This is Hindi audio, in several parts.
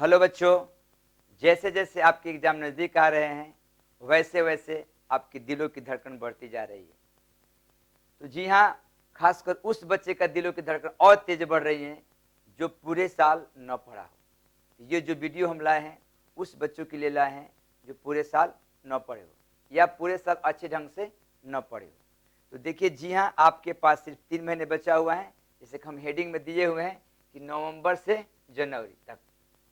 हेलो बच्चों, जैसे जैसे आपके एग्जाम नज़दीक आ रहे हैं वैसे वैसे आपके दिलों की धड़कन बढ़ती जा रही है। तो जी हाँ, खासकर उस बच्चे का दिलों की धड़कन और तेज बढ़ रही है जो पूरे साल न पढ़ा हो। ये जो वीडियो हम लाए हैं उस बच्चों के लिए लाए हैं जो पूरे साल न पढ़े हो या पूरे साल अच्छे ढंग से न पढ़े हो। तो देखिए, जी हाँ, आपके पास सिर्फ 3 महीने बचा हुआ है, जैसे कि हम हेडिंग में दिए हुए हैं कि नवंबर से जनवरी तक,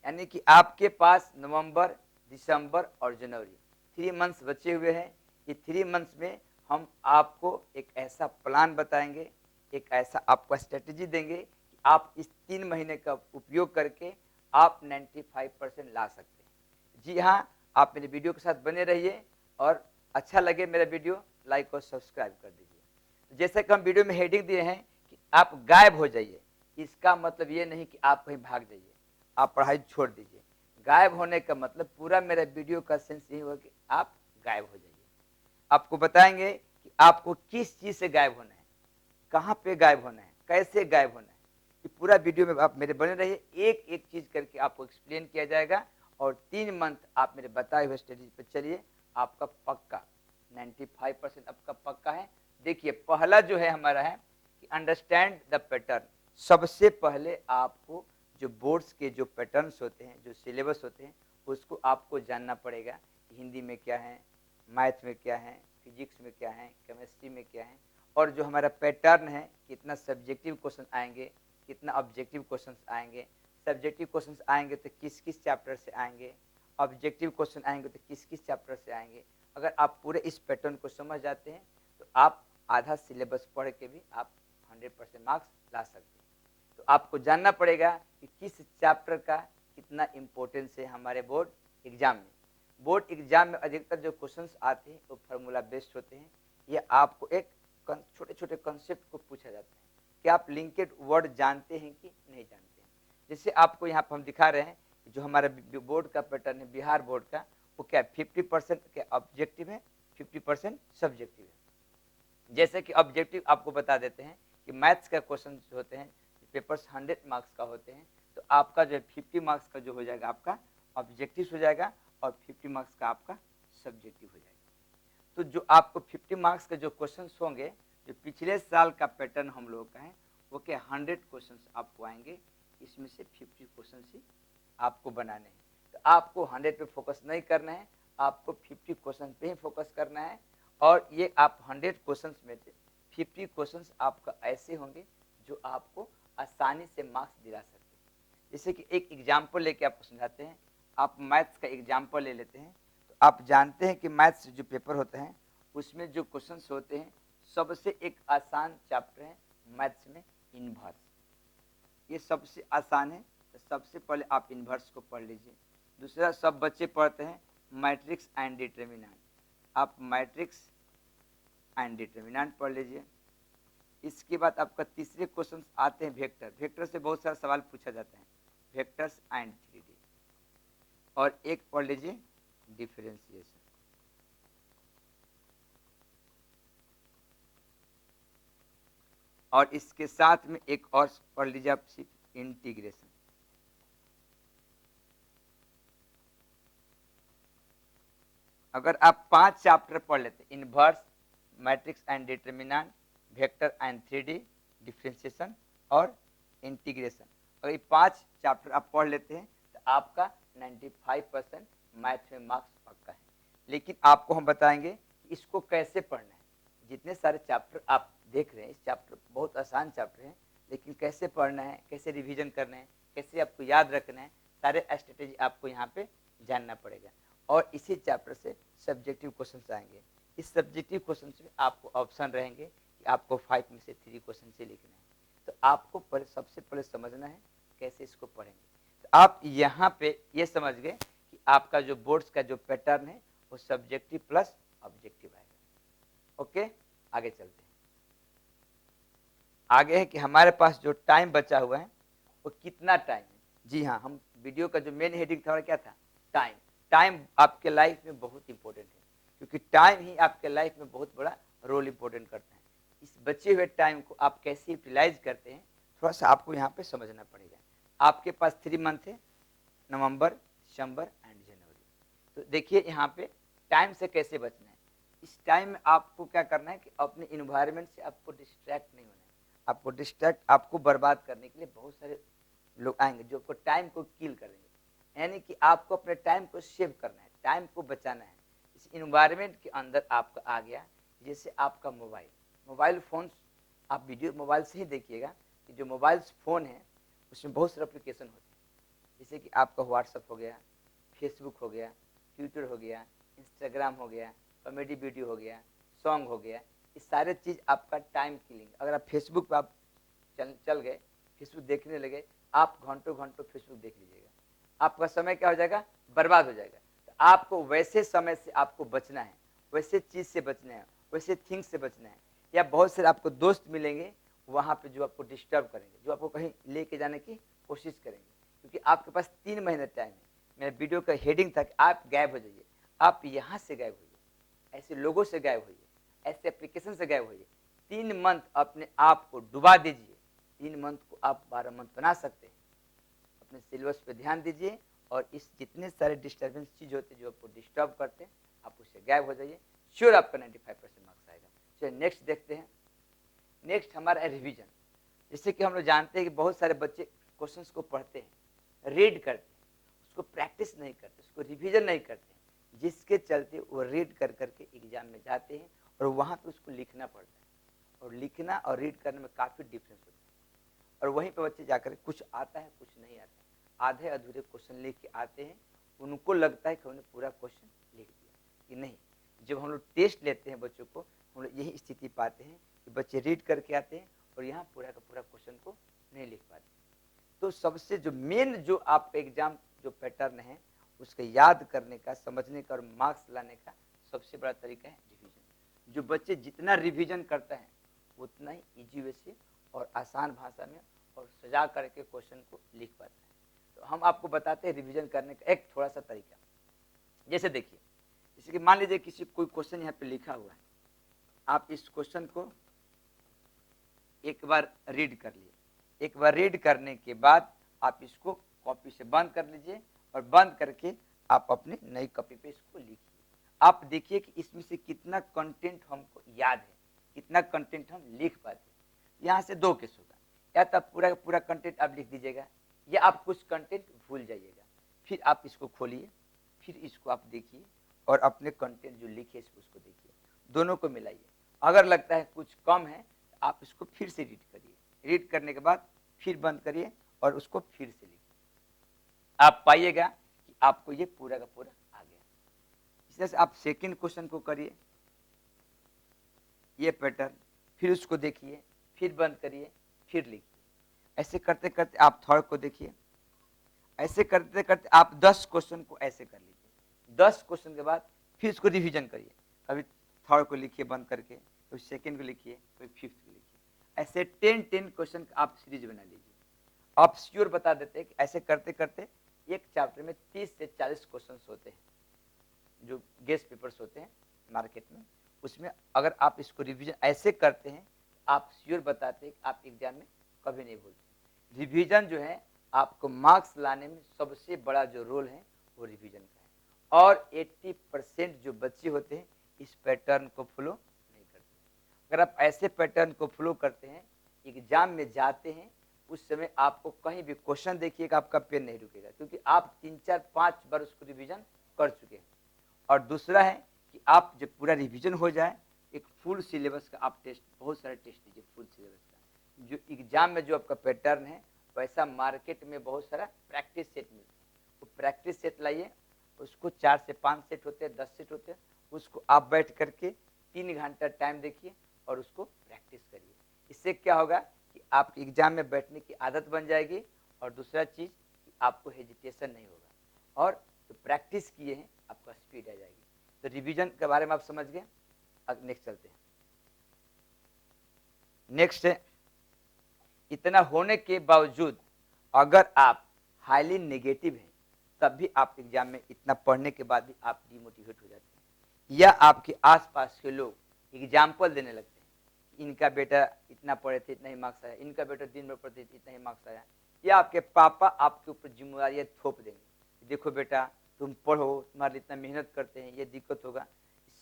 यानी कि आपके पास नवंबर, दिसंबर और जनवरी 3 मंथ्स बचे हुए हैं। ये 3 मंथ्स में हम आपको एक ऐसा प्लान बताएंगे, एक ऐसा आपको स्ट्रेटेजी देंगे कि आप इस 3 महीने का उपयोग करके आप 95% ला सकते हैं। जी हाँ, आप मेरे वीडियो के साथ बने रहिए और अच्छा लगे मेरा वीडियो लाइक और सब्सक्राइब कर दीजिए। जैसे कि हम वीडियो में हेडिंग दिए हैं कि आप गायब हो जाइए, इसका मतलब ये नहीं कि आप कहीं भाग जाइए, आप पढ़ाई छोड़ दीजिए। गायब होने का मतलब पूरा मेरा वीडियो का सेंस यही होगा कि आप गायब हो जाइए। आपको बताएंगे कि आपको किस चीज से गायब होना है, कहाँ पे गायब होना है, कैसे गायब होना है। ये पूरा वीडियो में आप मेरे बने रहिए, एक एक चीज करके आपको एक्सप्लेन किया जाएगा और 3 मंथ आप मेरे बताए हुए स्ट्रेटेजी पे चलिए, आपका पक्का 95% आपका पक्का है। देखिए, पहला जो है हमारा है कि अंडरस्टैंड द पैटर्न। सबसे पहले आपको जो बोर्ड्स के जो पैटर्न्स होते हैं, जो सिलेबस होते हैं, उसको आपको जानना पड़ेगा। हिंदी में क्या है, मैथ में क्या है, फिजिक्स में क्या है, केमिस्ट्री में क्या है, और जो हमारा पैटर्न है, कितना सब्जेक्टिव क्वेश्चन आएंगे, कितना ऑब्जेक्टिव क्वेश्चन आएंगे। सब्जेक्टिव क्वेश्चन आएंगे तो किस किस चैप्टर से आएंगे, ऑब्जेक्टिव क्वेश्चन आएंगे तो किस किस चैप्टर से आएंगे। अगर आप पूरे इस पैटर्न को समझ जाते हैं तो आप आधा सिलेबस पढ़ के भी आप 100% मार्क्स ला सकते हैं। तो आपको जानना पड़ेगा कि किस चैप्टर का कितना इम्पोर्टेंस है हमारे बोर्ड एग्जाम में। बोर्ड एग्जाम में अधिकतर जो क्वेश्चंस आते हैं वो फार्मूला बेस्ड होते हैं। ये आपको एक छोटे छोटे कॉन्सेप्ट को पूछा जाता है कि आप लिंकेड वर्ड जानते हैं कि नहीं जानते हैं। जैसे आपको यहाँ पर हम दिखा रहे हैं जो हमारा बोर्ड का पैटर्न है, बिहार बोर्ड का, वो क्या 50% के ऑब्जेक्टिव है, 50% सब्जेक्टिव है। जैसे कि ऑब्जेक्टिव आपको बता देते हैं कि मैथ्स का क्वेश्चन होते हैं, पेपर्स 100 मार्क्स का होते हैं, तो आपका जो 50 मार्क्स का जो हो जाएगा आपका ऑब्जेक्टिव हो जाएगा और 50 मार्क्स का आपका सब्जेक्टिव हो जाएगा। तो जो आपको 50 मार्क्स के जो क्वेश्चन होंगे, जो पिछले साल का पैटर्न हम लोगों का है, वो क्या 100 क्वेश्चन आपको आएंगे, इसमें से 50 क्वेश्चन ही आपको बनाने हैं। तो आपको 100 पे फोकस नहीं करना है, आपको 50 क्वेश्चन पे ही फोकस करना है। और ये आप 100 क्वेश्चन में से 50 क्वेश्चन आपका ऐसे होंगे जो आपको आसानी से मार्क्स दिला सकते हैं। जैसे कि एक एग्जाम्पल लेके आपको समझाते हैं। आप मैथ्स का एग्जाम्पल ले लेते हैं। तो आप जानते हैं कि मैथ्स जो पेपर होते हैं उसमें जो क्वेश्चंस होते हैं, सबसे एक आसान चैप्टर है मैथ्स में इन्वर्स। ये सबसे आसान है, तो सबसे पहले आप इन्वर्स को पढ़ लीजिए। दूसरा, सब बच्चे पढ़ते हैं मैट्रिक्स एंड डिटर्मिनेंट, आप मैट्रिक्स एंड डिटर्मिनेंट पढ़ लीजिए। इसके बाद आपका तीसरे क्वेश्चन आते हैं वेक्टर। वेक्टर से बहुत सारा सवाल पूछा जाता है, वेक्टर्स एंड 3D। और एक पढ़ लीजिए डिफरेंशिएशन। और इसके साथ में एक और पढ़ लीजिए आप सिर्फ इंटीग्रेशन। अगर आप 5 चैप्टर पढ़ लेते, inverse, matrix and determinant, vector and 3D, differentiation और इंटीग्रेशन, अगर ये 5 चैप्टर आप पढ़ लेते हैं तो आपका 95% मैथ में मार्क्स पक्का है। लेकिन आपको हम बताएंगे कि इसको कैसे पढ़ना है। जितने सारे चैप्टर आप देख रहे हैं, इस चैप्टर बहुत आसान चैप्टर है, लेकिन कैसे पढ़ना है, कैसे रिवीजन करना है, कैसे आपको याद रखना है, सारे स्ट्रेटेजी आपको यहाँ पे जानना पड़ेगा। और इसी चैप्टर से सब्जेक्टिव क्वेश्चन आएंगे। इस सब्जेक्टिव क्वेश्चन में आपको ऑप्शन रहेंगे कि आपको 5 में से 3 क्वेश्चन से लिखना है। तो आपको सबसे पहले समझना है कैसे इसको पढ़ेंगे। तो आप यहाँ पे ये समझ गए कि आपका जो बोर्ड्स का जो पैटर्न है वो सब्जेक्टिव प्लस ऑब्जेक्टिव आएगा। ओके, आगे चलते हैं। आगे है कि हमारे पास जो टाइम बचा हुआ है वो कितना टाइम है। जी हाँ, हम वीडियो का जो मेन हेडिंग था क्या था, टाइम। टाइम आपके लाइफ में बहुत इंपॉर्टेंट है, क्योंकि टाइम ही आपके लाइफ में बहुत बड़ा रोल इंपॉर्टेंट करता है। इस बचे हुए टाइम को आप कैसे यूटिलाइज करते हैं, थोड़ा सा आपको यहाँ पे समझना पड़ेगा। आपके पास 3 मंथ है, नवंबर, दिसंबर एंड जनवरी। तो देखिए यहाँ पे टाइम से कैसे बचना है। इस टाइम में आपको क्या करना है कि अपने इन्वायरमेंट से आपको डिस्ट्रैक्ट नहीं होना है। आपको बर्बाद करने के लिए बहुत सारे लोग आएंगे जो आपको टाइम को किल करेंगे। यानी कि आपको अपने टाइम को सेव करना है, टाइम को बचाना है। इस इन्वायरमेंट के अंदर आपका आ गया जैसे आपका मोबाइल फोन। आप वीडियो मोबाइल से ही देखिएगा कि जो मोबाइल फ़ोन है उसमें बहुत सारे एप्लीकेशन होते हैं, जैसे कि आपका व्हाट्सअप हो गया, फेसबुक हो गया, ट्विटर हो गया, इंस्टाग्राम हो गया, कॉमेडी वीडियो हो गया, सॉन्ग हो गया। ये सारे चीज़ आपका टाइम किलिंग। अगर आप फेसबुक पर आप चल गए, फेसबुक देखने लगे, आप घंटों घंटों फेसबुक देख लीजिएगा, आपका समय क्या हो जाएगा, बर्बाद हो जाएगा। तो आपको वैसे समय से आपको बचना है, वैसे चीज़ से बचना है, वैसे थिंग से बचना है। या बहुत सारे आपको दोस्त मिलेंगे वहाँ पे जो आपको डिस्टर्ब करेंगे, जो आपको कहीं लेके जाने की कोशिश करेंगे, क्योंकि आपके पास 3 महीने टाइम है। मेरे वीडियो का हेडिंग था कि आप गायब हो जाइए, आप यहाँ से गायब होइए, ऐसे लोगों से गायब होइए, ऐसे एप्लीकेशन से गायब होइए। 3 मंथ अपने आप को डुबा दीजिए। 3 मंथ को आप 12 मंथ बना सकते हैं। अपने सिलेबस पे ध्यान दीजिए और इस जितने सारे डिस्टर्बेंस चीज होते हैं जो आपको डिस्टर्ब करते हैं, आप उससे गायब हो जाइए। श्योर आपका 95% मार्क्स आएगा। चलिए नेक्स्ट देखते हैं। नेक्स्ट हमारा है रिवीजन। जैसे कि हम लोग जानते हैं कि बहुत सारे बच्चे क्वेश्चंस को पढ़ते हैं, रीड करते हैं, उसको प्रैक्टिस नहीं करते, उसको रिवीजन नहीं करते हैं, जिसके चलते वो रीड कर करके एग्जाम में जाते हैं और वहाँ पे उसको लिखना पड़ता है। और लिखना और रीड करने में काफ़ी डिफरेंस होता है। और वहीं पे बच्चे जाकर कुछ आता है कुछ नहीं आता है, आधे अधूरे क्वेश्चन लिख के आते हैं। उनको लगता है कि उन्होंने पूरा क्वेश्चन लिख दिया, कि नहीं। जब हम लोग टेस्ट लेते हैं बच्चों को, हम लोग यही स्थिति पाते हैं कि बच्चे रीड करके आते हैं और यहाँ पूरा का पूरा क्वेश्चन को नहीं लिख पाते। तो सबसे जो मेन जो आपका एग्जाम जो पैटर्न है उसके याद करने का, समझने का और मार्क्स लाने का सबसे बड़ा तरीका है रिवीजन। जो बच्चे जितना रिवीजन करता है उतना ही इजी वे से और आसान भाषा में और सजा करके क्वेश्चन को लिख पाता है। तो हम आपको बताते हैं रिवीजन करने का एक थोड़ा सा तरीका। जैसे देखिए, जैसे कि मान लीजिए किसी कोई क्वेश्चन यहाँ पे लिखा हुआ है, आप इस क्वेश्चन को एक बार रीड कर लिए। एक बार रीड करने के बाद आप इसको कॉपी से बंद कर लीजिए और बंद करके आप अपने नई कॉपी पे इसको लिखिए। आप देखिए कि इसमें से कितना कंटेंट हमको याद है, कितना कंटेंट हम लिख पाते हैं। यहाँ से 2 केस होगा, या तो पूरा पूरा कंटेंट आप लिख दीजिएगा या आप कुछ कंटेंट भूल जाइएगा। फिर आप इसको खोलिए, फिर इसको आप देखिए और अपने कंटेंट जो लिखे उसको देखिए, दोनों को मिलाइए। अगर लगता है कुछ कम है आप इसको फिर से रीड करिए, रीड करने के बाद फिर बंद करिए और उसको फिर से लिखिए। आप पाइएगा कि आपको ये पूरा का पूरा आ गया। इस तरह से आप सेकंड क्वेश्चन को करिए, ये पैटर्न, फिर उसको देखिए, फिर बंद करिए, फिर लिखिए। ऐसे करते करते आप थर्ड को देखिए। ऐसे करते करते आप 10 क्वेश्चन को ऐसे कर लीजिए। 10 क्वेश्चन के बाद फिर इसको रिवीजन करिए। कभी थर्ड को लिखिए बंद करके, कभी सेकंड को लिखिए, कभी फिफ्थ को लिखिए। ऐसे 10 क्वेश्चन आप सीरीज बना लीजिए। आप श्योर बता देते हैं कि ऐसे करते करते एक चैप्टर में 30 से 40 क्वेश्चन होते हैं, जो गेस्ट पेपर्स होते हैं मार्केट में। उसमें अगर आप इसको रिवीजन ऐसे करते हैं, आप श्योर बताते हैं कि आप एग्जाम में कभी नहीं भूलते। रिवीजन जो है आपको मार्क्स लाने में सबसे बड़ा जो रोल है वो रिवीजन का है। और 80% जो बच्चे होते हैं इस पैटर्न को फॉलो नहीं करते। अगर आप ऐसे पैटर्न को फॉलो करते हैं, एग्जाम में जाते हैं, उस समय आपको कहीं भी क्वेश्चन देखिएगा आपका पेन नहीं रुकेगा, क्योंकि आप 3, 4, 5 बार उसको रिवीजन कर चुके हैं। और दूसरा है कि आप जब पूरा रिवीजन हो जाए, एक फुल सिलेबस का आप टेस्ट, बहुत सारे टेस्ट दीजिए फुल सिलेबस का। जो एग्जाम में जो आपका पैटर्न है वैसा मार्केट में बहुत सारा प्रैक्टिस सेट मिलता है, वो प्रैक्टिस सेट लाइए। उसको 4 से 5 सेट होते हैं, 10 सेट होते हैं। उसको आप बैठ करके 3 घंटा टाइम देखिए और उसको प्रैक्टिस करिए। इससे क्या होगा कि आपके एग्जाम में बैठने की आदत बन जाएगी। और दूसरा चीज़ कि आपको हेजिटेशन नहीं होगा और जो प्रैक्टिस किए हैं आपका स्पीड आ जाएगी। तो रिवीजन के बारे में आप समझ गए। अब नेक्स्ट चलते हैं। नेक्स्ट है, इतना होने के बावजूद अगर आप हाईली नेगेटिव हैं तब भी आप एग्जाम में इतना पढ़ने के बाद भी आप डिमोटिवेट हो जाते हैं, या आपके आसपास के लोग एग्जाम्पल देने लगते हैं, इनका बेटा इतना पढ़े थे इतना ही मार्क्स आया, इनका बेटा दिन भर पढ़ते थे इतना ही मार्क्स आया, या आपके पापा आपके ऊपर जिम्मेदारियां थोप देंगे देखो बेटा तुम पढ़ो, तुम्हारे लिए इतना मेहनत करते हैं, ये दिक्कत होगा,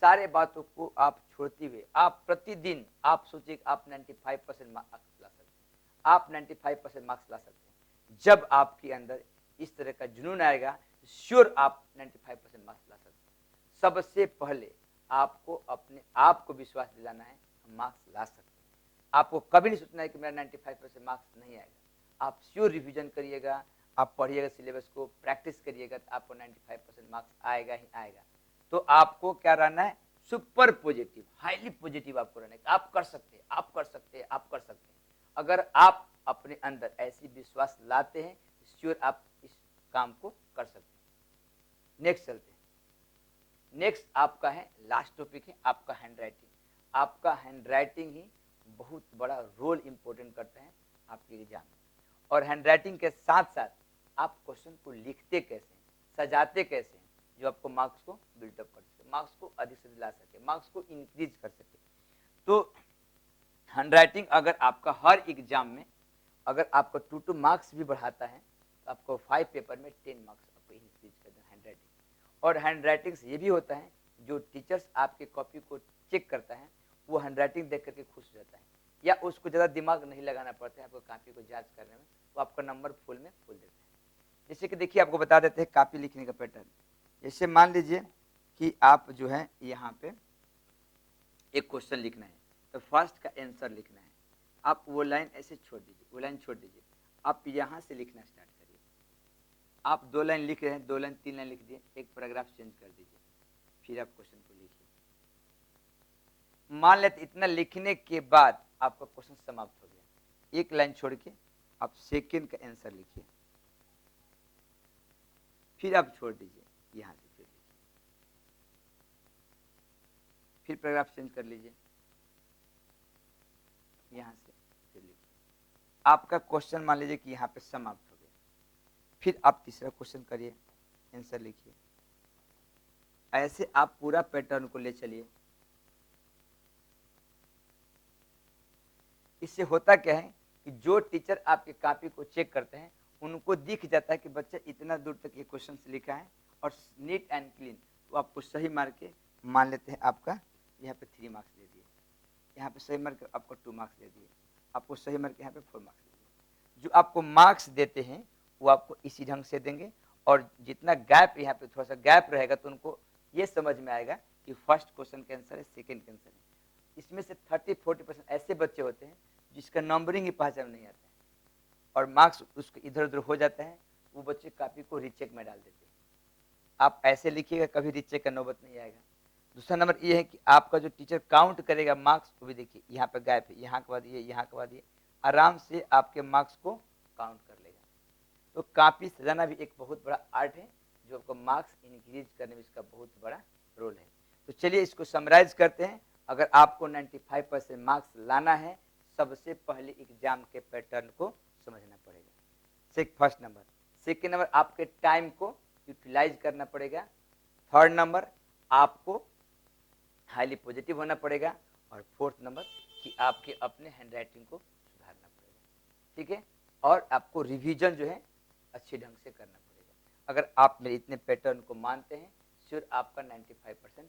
सारे बातों को आप छोड़ते हुए आप प्रतिदिन आप सोचिए आप 95% मार्क्स ला सकते हैं, आप 95% मार्क्स ला सकते हैं। जब आपके अंदर इस तरह का जुनून आएगा, श्योर आप 95% मार्क्स ला सकते हैं। सबसे पहले आपको अपने आप को विश्वास दिलाना है, हम मार्क्स ला सकते हैं। आपको कभी नहीं सोचना है कि मेरा 95% मार्क्स नहीं आएगा। आप श्योर रिवीजन करिएगा, आप पढ़िएगा सिलेबस को, प्रैक्टिस करिएगा, तो आपको 95% मार्क्स आएगा ही आएगा। तो आपको क्या रहना है, सुपर पॉजिटिव, हाईली पॉजिटिव आपको रहना है। आप कर सकते हैं, आप कर सकते हैं, आप कर सकते हैं। अगर आप अपने अंदर ऐसी विश्वास लाते हैं, श्योर आप इस काम को कर सकते हैं। नेक्स्ट चलते हैं। नेक्स्ट आपका है, लास्ट टॉपिक है आपका हैंड राइटिंग। आपका हैंड राइटिंग ही बहुत बड़ा रोल इंपॉर्टेंट करता है आपके एग्जाम में। और हैंड राइटिंग के साथ साथ आप क्वेश्चन को लिखते कैसे हैं, सजाते कैसे हैं, जो आपको मार्क्स को बिल्डअप कर सके, मार्क्स को अधिक से दिला सके, मार्क्स को इंक्रीज कर सके। तो हैंड राइटिंग अगर आपका हर एग्जाम में अगर आपको 2 मार्क्स भी बढ़ाता है, तो आपको 5 पेपर में 10 मार्क्स आपको इंक्रीज कर देना हैंड राइटिंग। और हैंड राइटिंग से ये भी होता है, जो टीचर्स आपके कॉपी को चेक करता है, वो हैंड राइटिंग देख करके खुश हो जाता है, या उसको ज़्यादा दिमाग नहीं लगाना पड़ता है आपको कॉपी को जांच करने में, वो आपका नंबर फुल में फुल देता है। जैसे कि देखिए आपको बता देते हैं कॉपी लिखने का पैटर्न। जैसे मान लीजिए कि आप जो है यहाँ पे एक क्वेश्चन लिखना है, तो फर्स्ट का आंसर लिखना है। आप वो लाइन ऐसे छोड़ दीजिए, वो लाइन छोड़ दीजिए, आप यहाँ से लिखना स्टार्ट करिए। आप 2 लाइन लिख रहे हैं, 2 लाइन 3 लाइन लिख दिए, एक पैराग्राफ चेंज कर दीजिए, फिर आप क्वेश्चन को लिखिए। मान लेते इतना लिखने के बाद आपका क्वेश्चन समाप्त हो गया, एक लाइन छोड़ के आप सेकंड का आंसर लिखिए, फिर आप छोड़ दीजिए, यहाँ से फिर लिखिए, फिर पैराग्राफ चेंज कर लीजिए, यहाँ से फिर लिखिए। आपका क्वेश्चन मान लीजिए कि यहाँ पे समाप्त हो गया, फिर आप तीसरा क्वेश्चन करिए, आंसर लिखिए। ऐसे आप पूरा पैटर्न को ले चलिए। इससे होता क्या है कि जो टीचर आपके कॉपी को चेक करते हैं, उनको दिख जाता है कि बच्चा इतना दूर तक ये क्वेश्चन लिखा है और नीट एंड क्लीन, तो आपको सही मार्क के मान लेते हैं, आपका यहाँ पे 3 मार्क्स दे दिए, यहाँ पे सही मार्क आपको 2 मार्क्स दे दिए, आपको सही मार्क यहाँ पे 4 मार्क्स दे दिए। जो आपको मार्क्स देते हैं वो आपको इसी ढंग से देंगे, और जितना गैप यहाँ पे थोड़ा सा गैप रहेगा, तो उनको ये समझ में आएगा कि फर्स्ट क्वेश्चन का आंसर है, सेकेंड का आंसर है। इसमें से 30-40% ऐसे बच्चे होते हैं जिसका नंबरिंग ही पहचान नहीं आता है, और मार्क्स उसको इधर उधर हो जाता है, वो बच्चे कॉपी को रीचेक में डाल देते हैं। आप ऐसे लिखिएगा, कभी रीचेक का नौबत नहीं आएगा। दूसरा नंबर ये है कि आपका जो टीचर काउंट करेगा मार्क्स, वो भी देखिए यहाँ पे गैप है, यहाँ के बाद ये, यहाँ के बाद ये, आराम से आपके मार्क्स को काउंट कर लेगा। तो कॉपी सजाना भी एक बहुत बड़ा आर्ट है, जो आपको मार्क्स इंक्रीज करने में इसका बहुत बड़ा रोल है। तो चलिए इसको समराइज करते हैं। अगर आपको 95% मार्क्स लाना है, सबसे पहले एग्जाम के पैटर्न को समझना पड़ेगा, फर्स्ट नंबर। सेकेंड नंबर, आपके टाइम को यूटिलाइज करना पड़ेगा। थर्ड नंबर, आपको हाईली पॉजिटिव होना पड़ेगा। और फोर्थ नंबर कि आपके अपने हैंड राइटिंग को सुधारना पड़ेगा, ठीक है। और आपको रिवीजन जो है अच्छे ढंग से करना पड़ेगा। अगर आप मेरे इतने पैटर्न को मानते हैं, श्योर आपका 95%